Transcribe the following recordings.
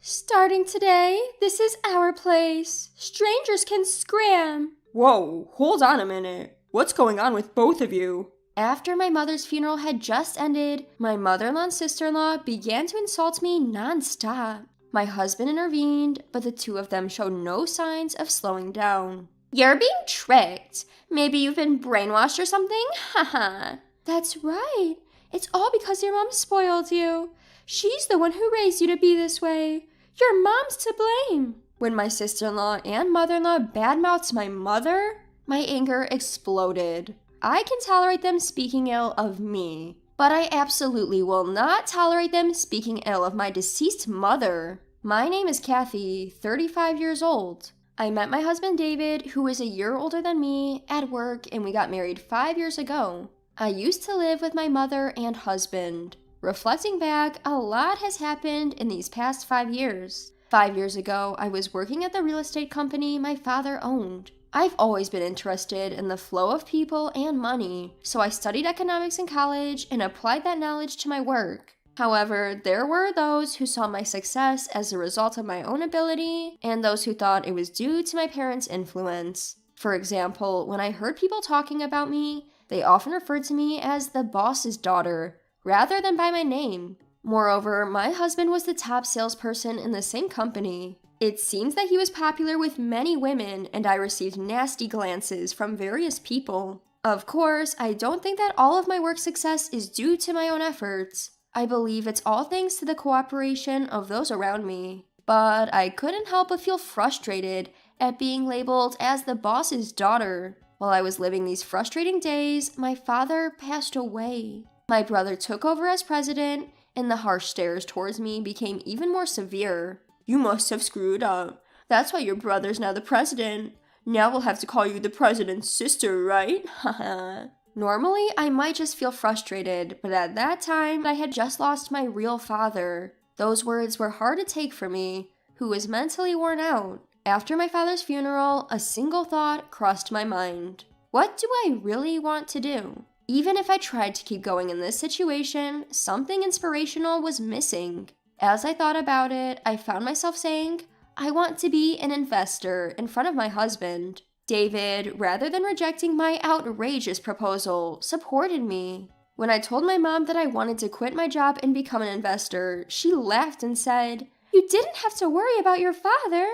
Starting today, this is our place. Strangers can scram. Whoa, hold on a minute. What's going on with both of you? After my mother's funeral had just ended, my mother-in-law and sister-in-law began to insult me non-stop. My husband intervened, but the two of them showed no signs of slowing down. You're being tricked. Maybe you've been brainwashed or something? Haha. That's right. It's all because your mom spoiled you. She's the one who raised you to be this way. Your mom's to blame. When my sister-in-law and mother-in-law badmouthed my mother, my anger exploded. I can tolerate them speaking ill of me, but I absolutely will not tolerate them speaking ill of my deceased mother. My name is Kathy, 35 years old. I met my husband David, who is a year older than me, at work, and we got married 5 years ago. I used to live with my mother and husband. Reflecting back, a lot has happened in these past 5 years. 5 years ago, I was working at the real estate company my father owned. I've always been interested in the flow of people and money, so I studied economics in college and applied that knowledge to my work. However, there were those who saw my success as a result of my own ability, and those who thought it was due to my parents' influence. For example, when I heard people talking about me, they often referred to me as the boss's daughter, rather than by my name. Moreover, my husband was the top salesperson in the same company. It seems that he was popular with many women, and I received nasty glances from various people. Of course, I don't think that all of my work success is due to my own efforts. I believe it's all thanks to the cooperation of those around me. But I couldn't help but feel frustrated at being labeled as the boss's daughter. While I was living these frustrating days, my father passed away. My brother took over as president, and the harsh stares towards me became even more severe. You must have screwed up. That's why your brother's now the president. Now we'll have to call you the president's sister, right? Haha. Normally, I might just feel frustrated, but at that time, I had just lost my real father. Those words were hard to take for me, who was mentally worn out. After my father's funeral, a single thought crossed my mind. What do I really want to do? Even if I tried to keep going in this situation, something inspirational was missing. As I thought about it, I found myself saying, I want to be an investor in front of my husband. David, rather than rejecting my outrageous proposal, supported me. When I told my mom that I wanted to quit my job and become an investor, she laughed and said, You didn't have to worry about your father.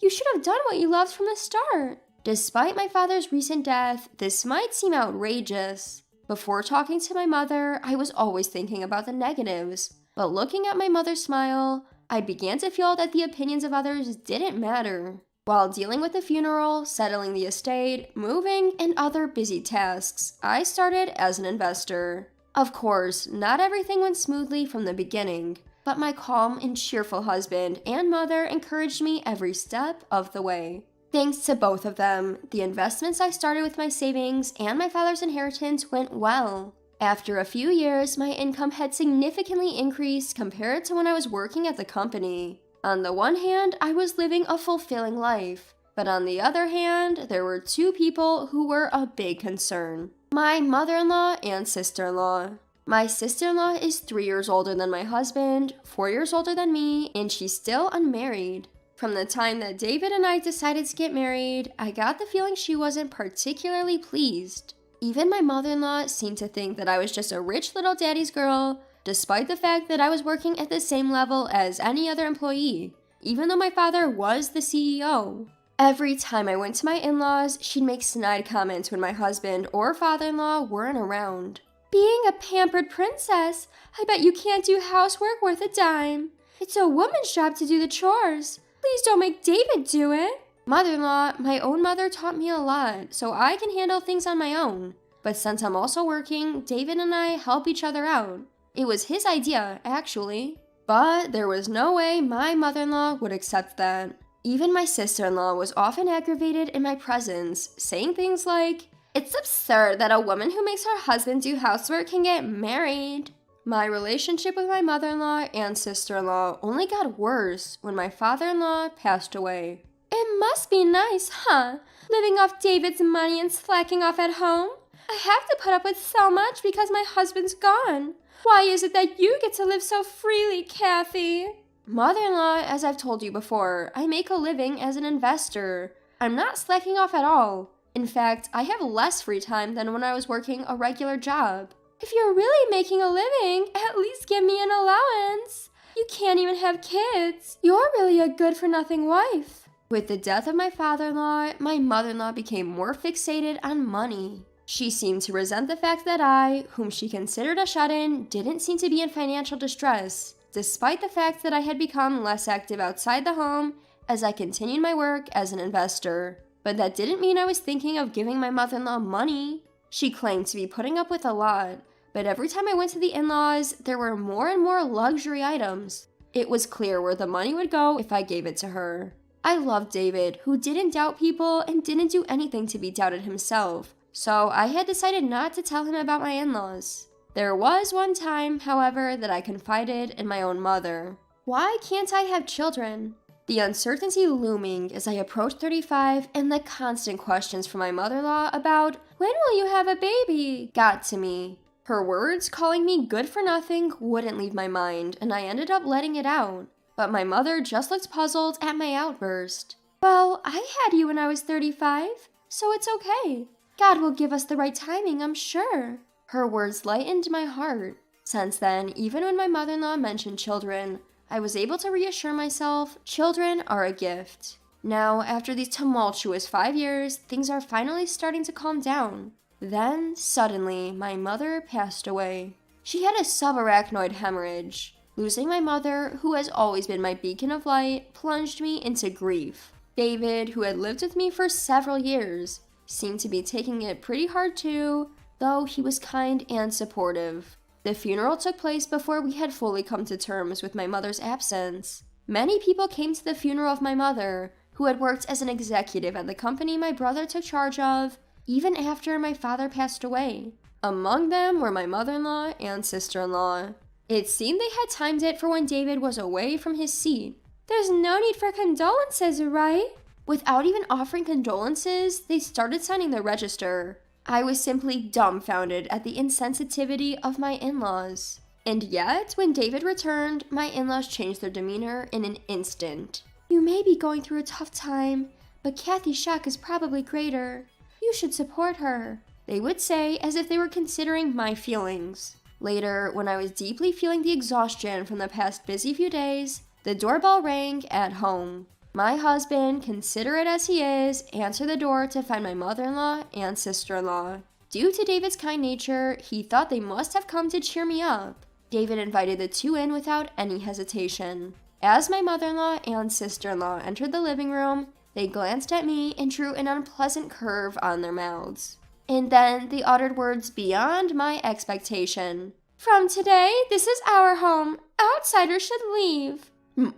You should have done what you loved from the start. Despite my father's recent death, this might seem outrageous. Before talking to my mother, I was always thinking about the negatives. But looking at my mother smile, I began to feel that the opinions of others didn't matter. While dealing with the funeral, settling the estate, moving, and other busy tasks, I started as an investor. Of course, not everything went smoothly from the beginning, but my calm and cheerful husband and mother encouraged me every step of the way. Thanks to both of them, the investments I started with my savings and my father's inheritance went well. After a few years, my income had significantly increased compared to when I was working at the company. On the one hand, I was living a fulfilling life, but on the other hand, there were two people who were a big concern. My mother-in-law and sister-in-law. My sister-in-law is 3 years older than my husband, 4 years older than me, and she's still unmarried. From the time that David and I decided to get married, I got the feeling she wasn't particularly pleased. Even my mother-in-law seemed to think that I was just a rich little daddy's girl, despite the fact that I was working at the same level as any other employee, even though my father was the CEO. Every time I went to my in-laws, she'd make snide comments when my husband or father-in-law weren't around. Being a pampered princess, I bet you can't do housework worth a dime. It's a woman's job to do the chores. Please don't make David do it. Mother-in-law, my own mother taught me a lot, so I can handle things on my own. But since I'm also working, David and I help each other out. It was his idea, actually. But there was no way my mother-in-law would accept that. Even my sister-in-law was often aggravated in my presence, saying things like, It's absurd that a woman who makes her husband do housework can get married. My relationship with my mother-in-law and sister-in-law only got worse when my father-in-law passed away. It must be nice, huh? Living off David's money and slacking off at home? I have to put up with so much because my husband's gone. Why is it that you get to live so freely, Kathy? Mother-in-law, as I've told you before, I make a living as an investor. I'm not slacking off at all. In fact, I have less free time than when I was working a regular job. If you're really making a living, at least give me an allowance. You can't even have kids. You're really a good-for-nothing wife. With the death of my father-in-law, my mother-in-law became more fixated on money. She seemed to resent the fact that I, whom she considered a shut-in, didn't seem to be in financial distress, despite the fact that I had become less active outside the home as I continued my work as an investor. But that didn't mean I was thinking of giving my mother-in-law money. She claimed to be putting up with a lot, but every time I went to the in-laws, there were more and more luxury items. It was clear where the money would go if I gave it to her. I loved David, who didn't doubt people and didn't do anything to be doubted himself, so I had decided not to tell him about my in-laws. There was one time, however, that I confided in my own mother. Why can't I have children? The uncertainty looming as I approached 35 and the constant questions from my mother-in-law about, when will you have a baby, got to me. Her words calling me good for nothing wouldn't leave my mind, and I ended up letting it out. But my mother just looked puzzled at my outburst. Well, I had you when I was 35, so it's okay. God will give us the right timing, I'm sure. Her words lightened my heart. Since then, even when my mother-in-law mentioned children, I was able to reassure myself children are a gift. Now, after these tumultuous 5 years, things are finally starting to calm down. Then, suddenly, my mother passed away. She had a subarachnoid hemorrhage. Losing my mother, who has always been my beacon of light, plunged me into grief. David, who had lived with me for several years, seemed to be taking it pretty hard too, though he was kind and supportive. The funeral took place before we had fully come to terms with my mother's absence. Many people came to the funeral of my mother, who had worked as an executive at the company my brother took charge of, even after my father passed away. Among them were my mother-in-law and sister-in-law. It seemed they had timed it for when David was away from his seat. There's no need for condolences, right? Without even offering condolences, they started signing the register. I was simply dumbfounded at the insensitivity of my in-laws. And yet, when David returned, my in-laws changed their demeanor in an instant. You may be going through a tough time, but Kathy's shock is probably greater. You should support her, they would say, as if they were considering my feelings. Later, when I was deeply feeling the exhaustion from the past busy few days, the doorbell rang at home. My husband, considerate as he is, answered the door to find my mother-in-law and sister-in-law. Due to David's kind nature, he thought they must have come to cheer me up. David invited the two in without any hesitation. As my mother-in-law and sister-in-law entered the living room, they glanced at me and drew an unpleasant curve on their mouths. And then they uttered words beyond my expectation. From today, this is our home. Outsiders should leave.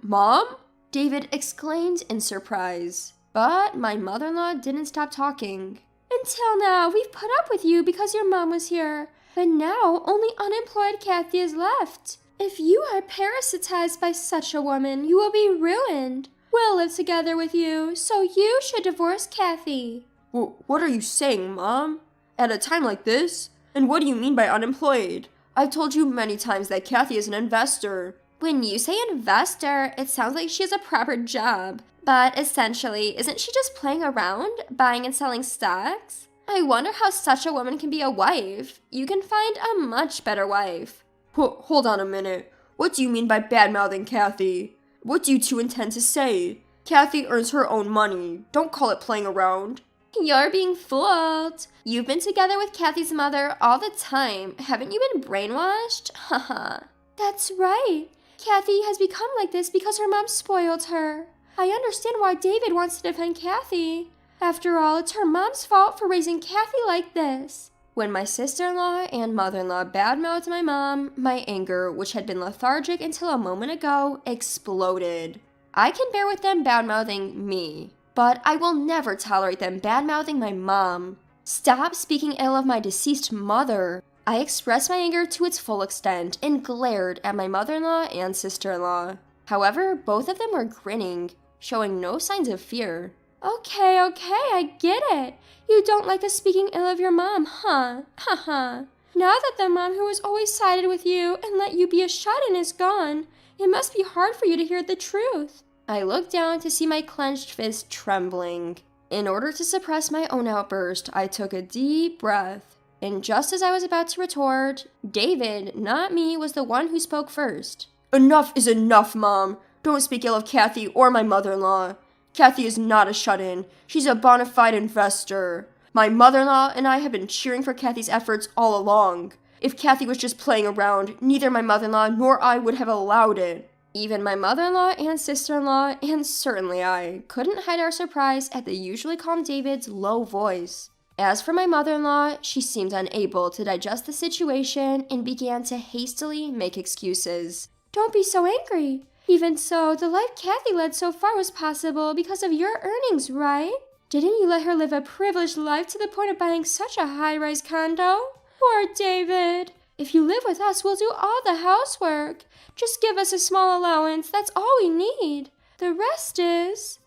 Mom? David exclaimed in surprise. But my mother-in-law didn't stop talking. Until now, we've put up with you because your mom was here. But now, only unemployed Kathy is left. If you are parasitized by such a woman, you will be ruined. We'll live together with you, so you should divorce Kathy. What are you saying, Mom? At a time like this? And what do you mean by unemployed? I've told you many times that Kathy is an investor. When you say investor, it sounds like she has a proper job. But essentially, isn't she just playing around, buying and selling stocks? I wonder how such a woman can be a wife. You can find a much better wife. Hold on a minute. What do you mean by bad-mouthing Kathy? What do you two intend to say? Kathy earns her own money. Don't call it playing around. You're being fooled. You've been together with Kathy's mother all the time. Haven't you been brainwashed? Haha. That's right. Kathy has become like this because her mom spoiled her. I understand why David wants to defend Kathy. After all, it's her mom's fault for raising Kathy like this. When my sister-in-law and mother-in-law badmouthed my mom, my anger, which had been lethargic until a moment ago, exploded. I can bear with them badmouthing me, but I will never tolerate them badmouthing my mom. Stop speaking ill of my deceased mother. I expressed my anger to its full extent and glared at my mother-in-law and sister-in-law. However, both of them were grinning, showing no signs of fear. Okay, I get it. You don't like us speaking ill of your mom, huh? Haha. Now that the mom who has always sided with you and let you be a shut-in is gone, it must be hard for you to hear the truth. I looked down to see my clenched fist trembling. In order to suppress my own outburst, I took a deep breath. And just as I was about to retort, David, not me, was the one who spoke first. Enough is enough, Mom. Don't speak ill of Kathy or my mother-in-law. Kathy is not a shut-in. She's a bona fide investor. My mother-in-law and I have been cheering for Kathy's efforts all along. If Kathy was just playing around, neither my mother-in-law nor I would have allowed it. Even my mother-in-law and sister-in-law, and certainly I, couldn't hide our surprise at the usually calm David's low voice. As for my mother-in-law, she seemed unable to digest the situation and began to hastily make excuses. Don't be so angry. Even so, the life Kathy led so far was possible because of your earnings, right? Didn't you let her live a privileged life to the point of buying such a high-rise condo? Poor David. If you live with us, we'll do all the housework. Just give us a small allowance, that's all we need. The rest is...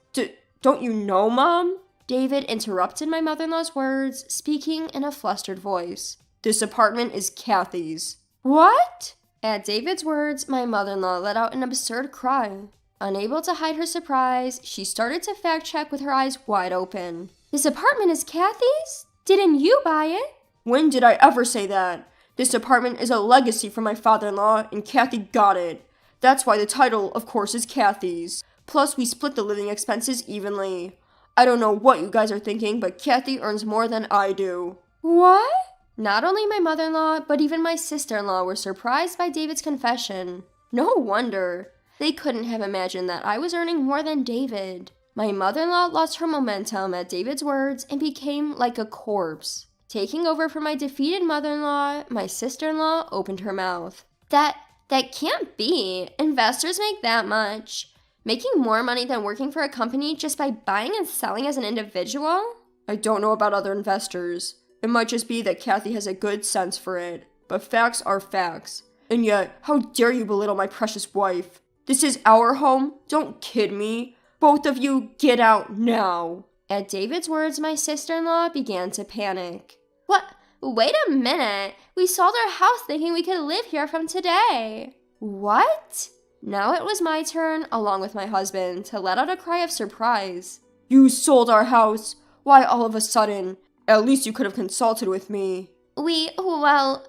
Don't you know, Mom? David interrupted my mother-in-law's words, speaking in a flustered voice. This apartment is Kathy's. What? At David's words, my mother-in-law let out an absurd cry. Unable to hide her surprise, she started to fact-check with her eyes wide open. This apartment is Kathy's? Didn't you buy it? When did I ever say that? This apartment is a legacy from my father-in-law, and Kathy got it. That's why the title, of course, is Kathy's. Plus, we split the living expenses evenly. I don't know what you guys are thinking, but Kathy earns more than I do. What? Not only my mother-in-law, but even my sister-in-law were surprised by David's confession. No wonder. They couldn't have imagined that I was earning more than David. My mother-in-law lost her momentum at David's words and became like a corpse. Taking over for my defeated mother-in-law, my sister-in-law opened her mouth. That can't be. Investors make that much. Making more money than working for a company just by buying and selling as an individual? I don't know about other investors. It might just be that Kathy has a good sense for it. But facts are facts. And yet, how dare you belittle my precious wife? This is our home? Don't kid me. Both of you, get out now. At David's words, my sister-in-law began to panic. What? Wait a minute. We sold our house thinking we could live here from today. What? Now it was my turn, along with my husband, to let out a cry of surprise. You sold our house? Why all of a sudden? At least you could have consulted with me. We thought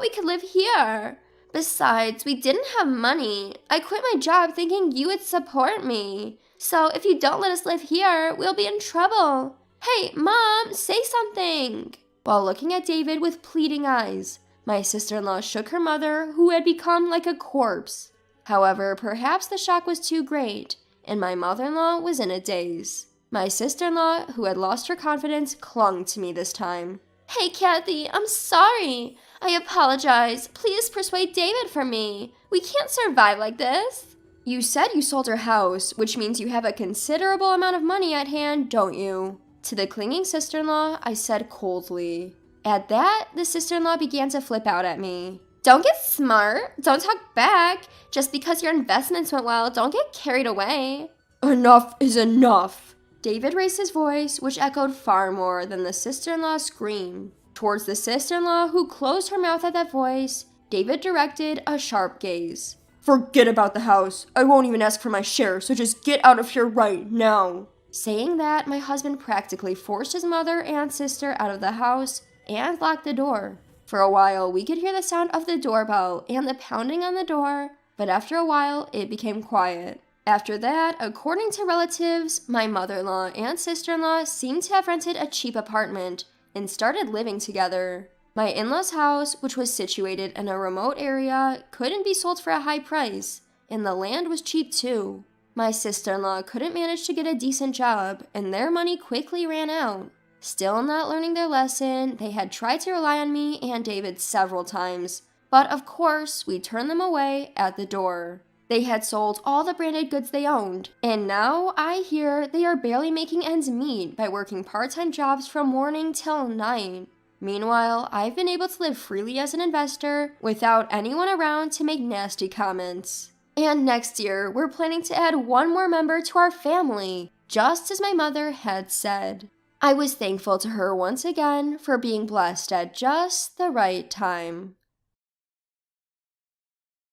we could live here. Besides, we didn't have money. I quit my job thinking you would support me. So if you don't let us live here, we'll be in trouble. Hey, Mom, say something. While looking at David with pleading eyes, my sister-in-law shook her mother, who had become like a corpse. However, perhaps the shock was too great, and my mother-in-law was in a daze. My sister-in-law, who had lost her confidence, clung to me this time. Hey, Kathy, I'm sorry. I apologize. Please persuade David for me. We can't survive like this. You said you sold your house, which means you have a considerable amount of money at hand, don't you? To the clinging sister-in-law, I said coldly. At that, the sister-in-law began to flip out at me. Don't get smart. Don't talk back. Just because your investments went well, don't get carried away. Enough is enough. David raised his voice, which echoed far more than the sister-in-law's scream. Towards the sister-in-law, who closed her mouth at that voice, David directed a sharp gaze. Forget about the house. I won't even ask for my share, so just get out of here right now. Saying that, my husband practically forced his mother and sister out of the house and locked the door. For a while, we could hear the sound of the doorbell and the pounding on the door, but after a while, it became quiet. After that, according to relatives, my mother-in-law and sister-in-law seemed to have rented a cheap apartment and started living together. My in-laws' house, which was situated in a remote area, couldn't be sold for a high price, and the land was cheap too. My sister-in-law couldn't manage to get a decent job, and their money quickly ran out. Still not learning their lesson, they had tried to rely on me and David several times, but of course, we turned them away at the door. They had sold all the branded goods they owned, and now I hear they are barely making ends meet by working part-time jobs from morning till night. Meanwhile, I've been able to live freely as an investor without anyone around to make nasty comments. And next year, we're planning to add one more member to our family, just as my mother had said. I was thankful to her once again for being blessed at just the right time.